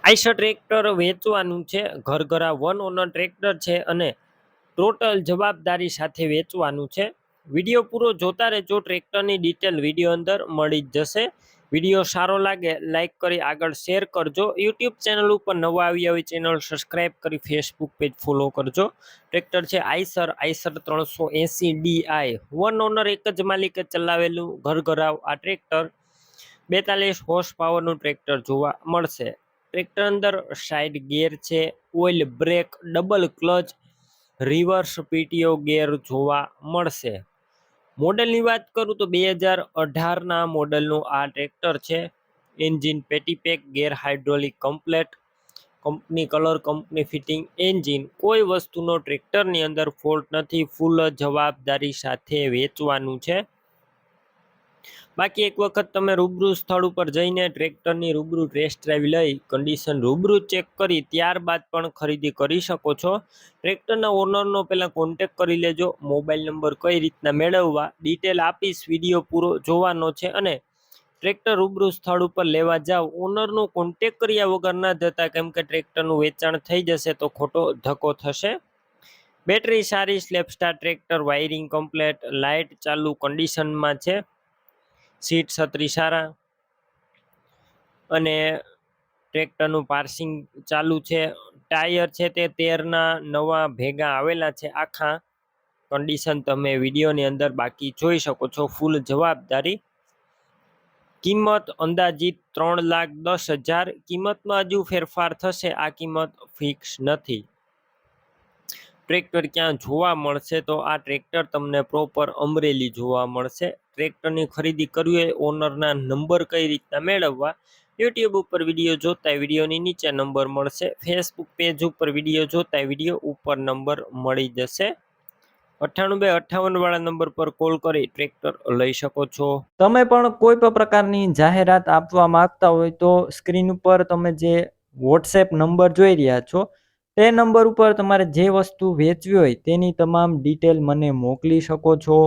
Eicher tractor વેચવાનું છે. ઘરઘરા one honour tractor છે અને ટોટલ જવાબદારી સાથે વેચવાનું છે. વિડીયો પૂરો જોતા રહેજો. ટ્રેક્ટરની ડિટેલ વિડીયો અંદર મળી જ જશે. વિડીયો સારો લાગે લાઈક કરી આગળ શેર કરજો. યુટ્યુબ ચેનલ ઉપર નવા આવ્યા હોય ચેનલ સબસ્ક્રાઈબ કરી ફેસબુક પેજ ફોલો કરજો. ટ્રેક્ટર છે આઈશર 380 DI વન ઓનર, એક જ માલિકે ચલાવેલું ઘરઘરાવ આ ટ્રેક્ટર 42 હોર્સ પાવરનું ટ્રેક્ટર જોવા મળશે. ટ્રેક્ટર અંદર સાઇડ ગિયર છે, oil break, double clutch, reverse PTO gear જોવા મળશે. મોડેલની વાત કરું તો 2018ના મોડેલનું આ ટ્રેક્ટર છે. એન્જિન પેટીપેક, gear hydraulic complete, company colour, company fitting engine, કોઈ વસ્તુનો ટ્રેક્ટરની અંદર ફોલ્ટ નથી. ફૂલ જવાબદારી સાથે વેચવાનું છે. બાકી એક વખત તમે રૂબરૂ સ્થળ ઉપર જઈને ટ્રેક્ટરની રૂબરૂ ટેસ્ટ ડ્રાઈવ લઈ કન્ડિશન રૂબરૂ ચેક કરી ત્યારબાદ પણ ખરીદી કરી શકો છો. ટ્રેક્ટરના ઓનરનો પહેલાં કોન્ટેક કરી લેજો. મોબાઈલ નંબર કઈ રીતના મેળવવા ડિટેલ આપીશ. વિડીયો પૂરો જોવાનો છે અને ટ્રેક્ટર રૂબરૂ સ્થળ ઉપર લેવા જાઓ. ઓનરનો કોન્ટેક કર્યા વગર ના જતા, કેમ કે ટ્રેક્ટરનું વેચાણ થઈ જશે તો ખોટો ધક્કો થશે. બેટરી સારી, સ્લેપસ્ટાર ટ્રેક્ટર, વાયરિંગ કમ્પ્લેટ, લાઇટ ચાલુ કન્ડિશનમાં છે. સીટ છત્રી સારા અને ટ્રેક્ટરનું પાર્સિંગ ચાલુ છે. ટાયર છે તે 13ના નવા ભેગા આવેલા છે. આખા કન્ડિશન તમે વિડીયોની અંદર બાકી જોઈ શકો છો. ફૂલ જવાબદારી. કિંમત અંદાજિત 3,10,000. કિંમતમાં હજુ ફેરફાર થશે. આ કિંમત ફિક્સ નથી. ટ્રેક્ટર ક્યાં જોવા મળશે તો આ ટ્રેક્ટર તમને પ્રોપર અમરેલી જોવા મળશે. ટ્રેક્ટરની ખરીદી કરવી હોય ઓનરના નંબર કઈ રીતના મેળવવા, યુટ્યુબ ઉપર વિડીયો જોતા વિડીયોની નીચે નંબર મળશે. ફેસબુક પેજ ઉપર વિડીયો જોતા વિડીયો ઉપર નંબર મળી જશે. 98 વાળા નંબર પર કોલ કરી ટ્રેક્ટર લઈ શકો છો. તમે પણ કોઈ પણ પ્રકારની જાહેરાત આપવા માંગતા હોય તો સ્ક્રીન ઉપર તમે જે વોટ્સએપ નંબર જોઈ રહ્યા છો તે નંબર ઉપર તમારે જે વસ્તુ વેચવી હોય તેની તમામ ડિટેલ મને મોકલી શકો છો.